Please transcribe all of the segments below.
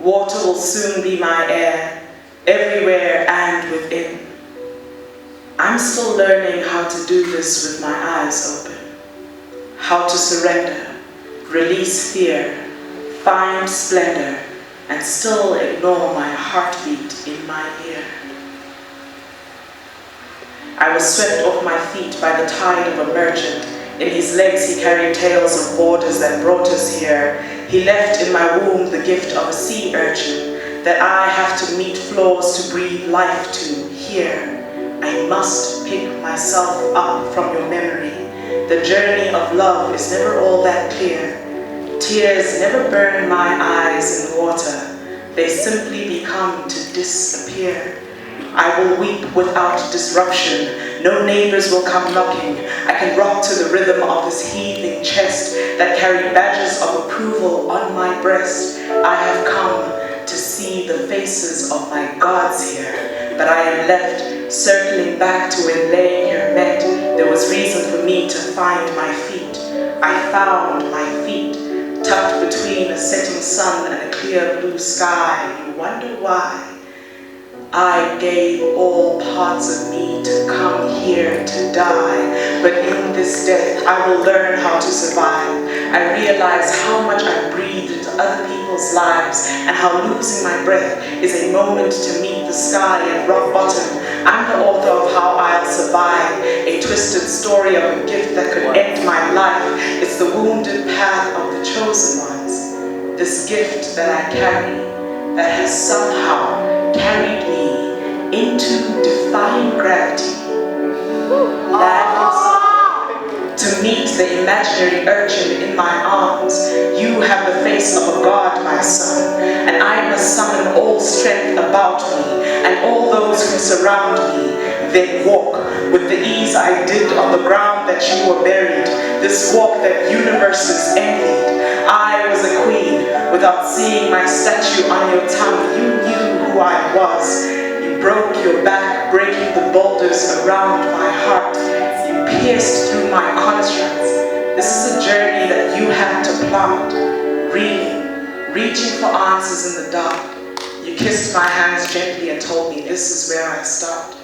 Water will soon be my air, everywhere and within. I'm still learning how to do this with my eyes open. How to surrender, release fear, find splendor, and still ignore my heartbeat in my ear. I was swept off my feet by the tide of a merchant. In his legs he carried tales of borders that brought us here. He left in my womb the gift of a sea urchin that I have to meet floors to breathe life to here. I must pick myself up from your memory. The journey of love is never all that clear. Tears never burn my eyes in water. They simply become to disappear. I will weep without disruption. No neighbors will come knocking. I can rock to the rhythm of this heaving chest that carried badges of approval on my breast. I have come to see the faces of my gods here, but I am left circling back to when laying here met. There was reason for me to find my feet. I found my feet, tucked between a setting sun and a clear blue sky. You wonder why? I gave all parts of me to come here to die, but in this death I will learn how to survive. I realize how much I breathed into other people's lives and how losing my breath is a moment to meet the sky at rock bottom. I'm the author of How I'll Survive, a twisted story of a gift that could end my life. It's the wounded path of the chosen ones. This gift that I carry, that has somehow carried me into defying gravity. To meet the imaginary urchin in my arms, you have the face of a god, my son, and I must summon all strength about me and all those who surround me, then walk with the ease I did on the ground that you were buried, this walk that universes envied. I was a queen. Without seeing my statue on your tongue, you knew who I was. You broke your back, breaking the boulders around my heart. You pierced through my constructs. This is a journey that you had to plant, reeling, reaching for answers in the dark. You kissed my hands gently and told me this is where I start.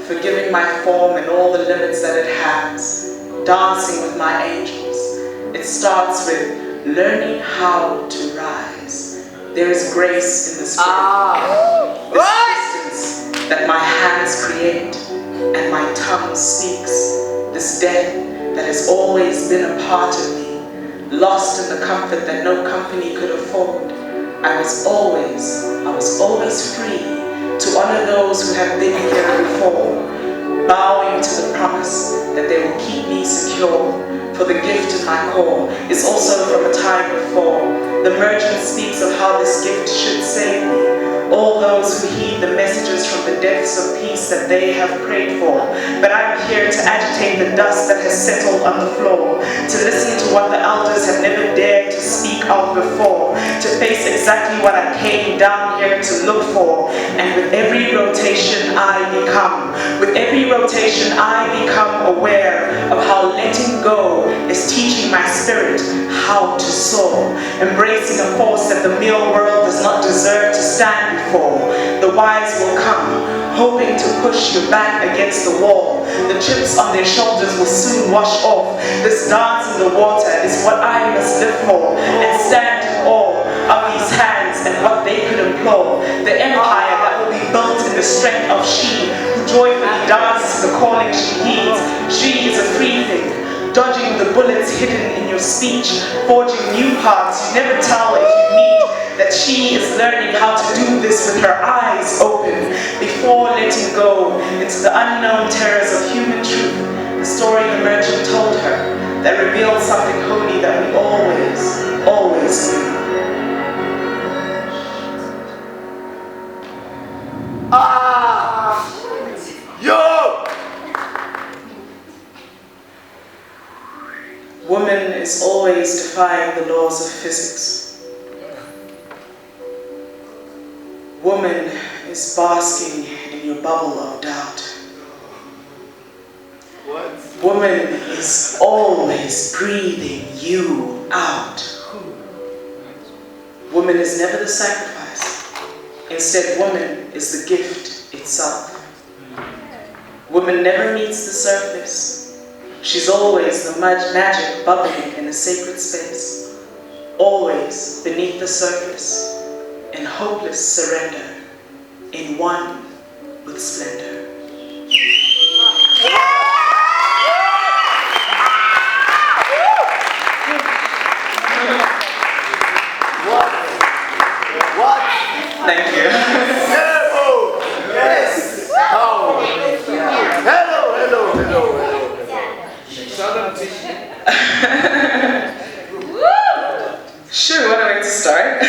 Forgiving my form and all the limits that it has, dancing with my angels. It starts with learning how to rise. There is grace in the spirit. This distance that my hands create and my tongue speaks. This death that has always been a part of me, lost in the comfort that no company could afford. I was always free to honor those who have been here before, bowing to the promise that they will keep me secure. For the gift in my core is also from a time before. The merchant speaks of how this gift should save me. All those who heed the messages from the depths of peace that they have prayed for. But I'm here to agitate the dust that has settled on the floor, to listen to what the elders have never dared to speak of before, to face exactly what I came down here to look for. And with every rotation I become aware of how letting go is teaching my spirit how to soar, embracing a force that the mere world does not deserve to stand before. The wise will come, hoping to push you back against the wall. The chips on their shoulders will soon wash off. This dance in the water is what I must live for, and stand in awe of these hands and what they could implore. The empire that will be built in the strength of she who joyfully dances the calling she heeds. She is a free thing, dodging the bullets hidden in your speech, forging new paths you never tell if you meet. That she is learning how to do this with her eyes open, before letting go into the unknown terrors of human truth. The story the merchant told her that revealed something holy that we always knew. Yo! Woman is always defying the laws of physics. Woman is basking in your bubble of doubt. What? Woman is always breathing you out. Woman is never the sacrifice. Instead, woman is the gift itself. Woman never meets the surface. She's always the magic bubbling in a sacred space, always beneath the surface, in hopeless surrender, in one with splendor. Thank you. Hello. Yes. Oh. Hello. Sure, what a way to start.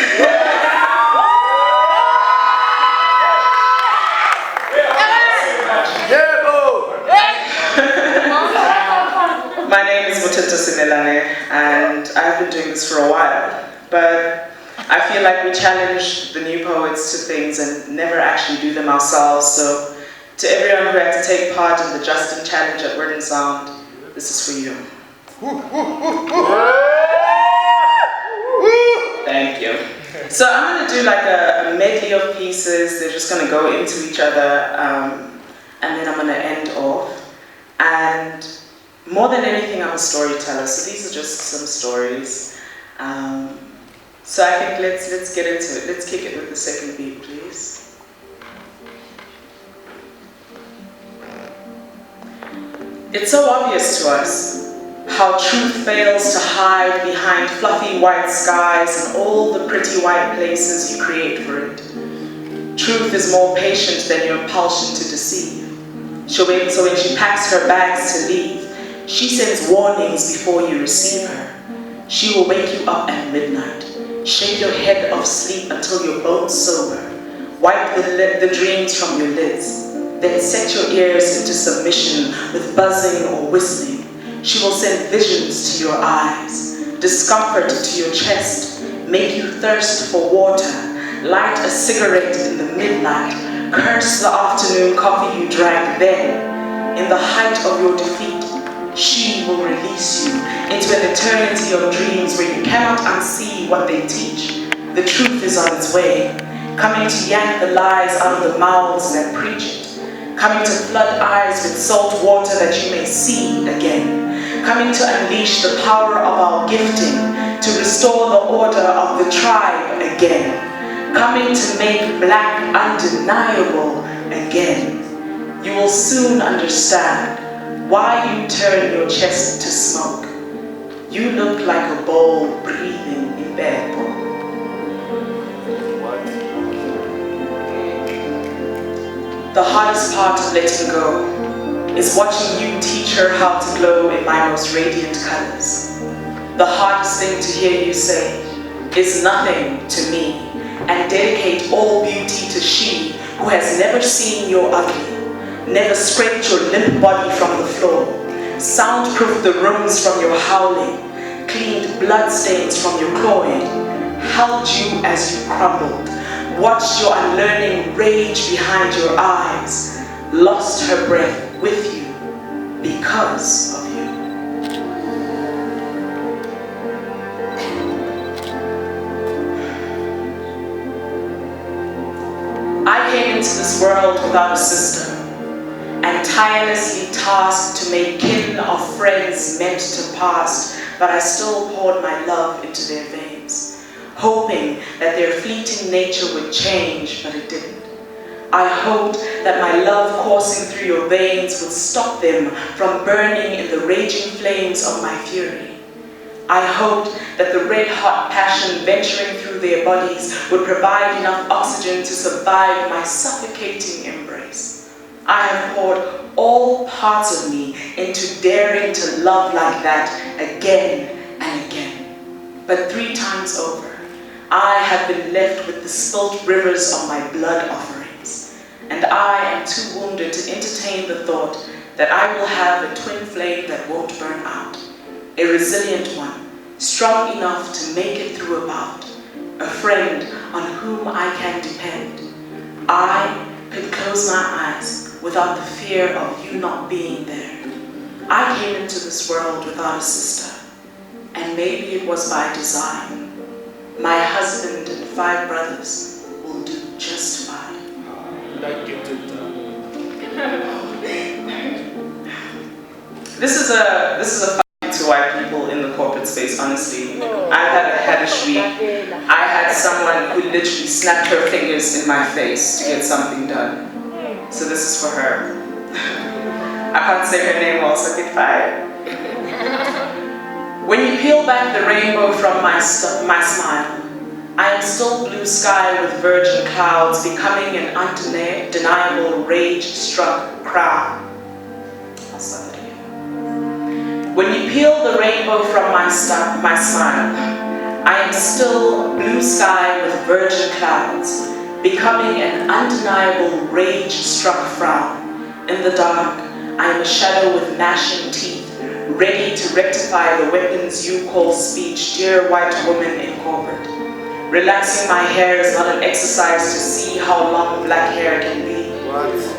My name is Mutinta Simelane, and I've been doing this for a while, but I feel like we challenge the new poets to things and never actually do them ourselves. So to everyone who had to take part in the Justin Challenge at Word and Sound, this is for you. Thank you. So I'm going to do like a medley of pieces. They're just going to go into each other, and then I'm going to end off. And more than anything, I'm a storyteller, so these are just some stories. So I think let's get into it. Let's kick it with the second beat, please. It's so obvious to us how truth fails to hide behind fluffy white skies and all the pretty white places you create for it. Truth is more patient than your impulsion to deceive. So when she packs her bags to leave, she sends warnings before you receive her. She will wake you up at midnight, shave your head of sleep until you're bone sober, wipe the dreams from your lids, then set your ears into submission with buzzing or whistling. She will send visions to your eyes, discomfort to your chest, make you thirst for water, light a cigarette in the midnight, curse the afternoon coffee you drank then. In the height of your defeat, she will release you into an eternity of dreams where you cannot unsee what they teach. The truth is on its way, coming to yank the lies out of the mouths that preach it, coming to flood eyes with salt water that you may see again, coming to unleash the power of our gifting, to restore the order of the tribe again, coming to make black undeniable again. You will soon understand why you turn your chest to smoke. You look like a bowl breathing in bed. The hardest part of letting go is watching you teach her how to glow in my most radiant colors. The hardest thing to hear you say is nothing to me, and dedicate all beauty to she who has never seen your ugly, never scraped your limp body from the floor, soundproofed the rooms from your howling, cleaned bloodstains from your clawing, held you as you crumbled, watched your unlearning rage behind your eyes, lost her breath with you because of you. I came into this world without a system, and tirelessly tasked to make kin of friends meant to pass, but I still poured my love into their veins, hoping that their fleeting nature would change, but it didn't. I hoped that my love coursing through your veins would stop them from burning in the raging flames of my fury. I hoped that the red-hot passion venturing through their bodies would provide enough oxygen to survive my suffocating embrace. I have poured all parts of me into daring to love like that again and again. But 3 times over, I have been left with the spilt rivers of my blood offerings, and I am too wounded to entertain the thought that I will have a twin flame that won't burn out, a resilient one, strong enough to make it through a bout, a friend on whom I can depend. I can close my eyes without the fear of you not being there. I came into this world without a sister, and maybe it was by design. My husband and 5 brothers will do. just fine. Like it to This is a fight to white people in the corporate space, honestly. I've had a hellish week. I had someone who literally snapped her fingers in my face to get something done. So this is for her. I can't say her name also, goodbye. When you peel back the rainbow from my smile, I am still blue sky with virgin clouds, becoming an undeniable rage-struck crown. I'll start that again. When you peel the rainbow from my smile, I am still blue sky with virgin clouds, becoming an undeniable rage-struck frown. In the dark, I am a shadow with gnashing teeth, ready to rectify the weapons you call speech, dear white woman in corporate. Relaxing my hair is not an exercise to see how long black hair can be.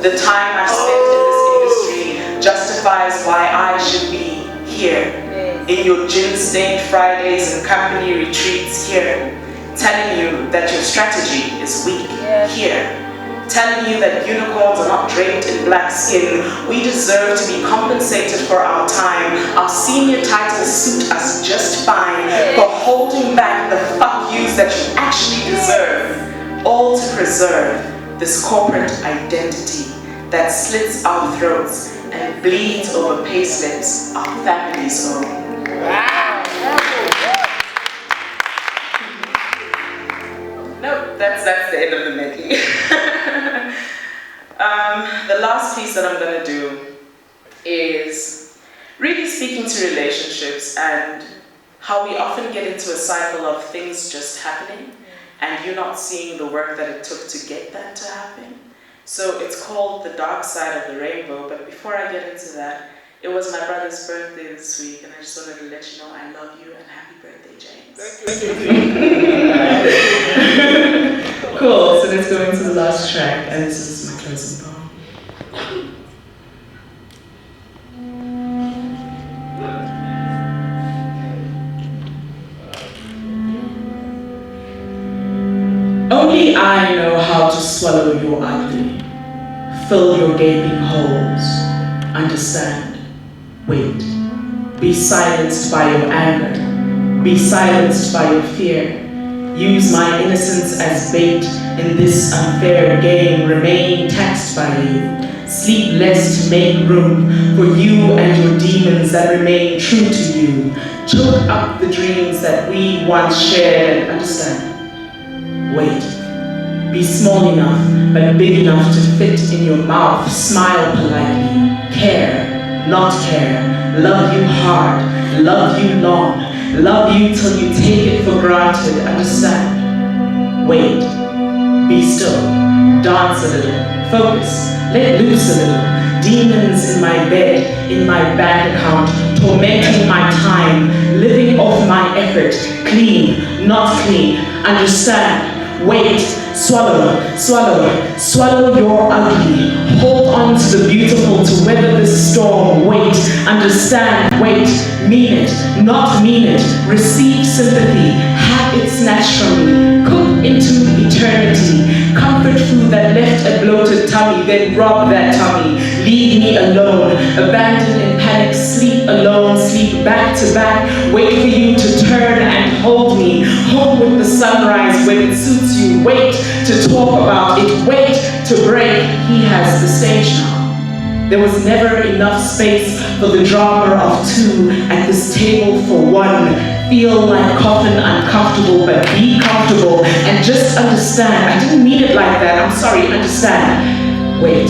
The time I've spent in this industry justifies why I should be here, in your gin-stained Fridays and company retreats here, telling you that your strategy is weak here. Telling you that unicorns are not draped in black skin. We deserve to be compensated for our time. Our senior titles suit us just fine for holding back the fuck yous that you actually deserve. All to preserve this corporate identity that slits our throats and bleeds over payslips our families own. Nope, that's the end of the medley. The last piece that I'm going to do is really speaking to relationships and how we often get into a cycle of things just happening and you not seeing the work that it took to get that to happen. So it's called The Dark Side of the Rainbow, but before I get into that, it was my brother's birthday this week and I just wanted to let you know I love you and happy birthday, James. Cool, so let's go into the last track, and this is my closing poem. Only I know how to swallow your ugly, fill your gaping holes, understand, wait, be silenced by your anger, be silenced by your fear. Use my innocence as bait in this unfair game. Remain taxed by you. Sleep less to make room for you and your demons that remain true to you. Choke up the dreams that we once shared and understand. Wait. Be small enough, but big enough to fit in your mouth. Smile politely. Care, not care. Love you hard. Love you long. Love you till you take it for granted, understand. Wait, be still, dance a little, focus, let loose a little. Demons in my bed, in my bank account, tormenting my time, living off my effort, clean, not clean, understand. Wait, swallow, swallow, swallow your ugly. Hold on to the beautiful to weather this storm. Wait, understand, wait, mean it, not mean it. Receive sympathy, have it snatched from me. Cook into eternity. Comfort food that left a bloated tummy, then rob that tummy. Leave me alone, abandoned in panic, sleep alone, sleep back to back. Wait for you to turn and hold me. Home with the sunrise when it suits you. Wait to talk about it, wait to break. He has the stage now. There was never enough space for the drama of two at this table for one. Feel like coffin uncomfortable, but be comfortable and just understand. I didn't mean it like that, I'm sorry, understand. Wait.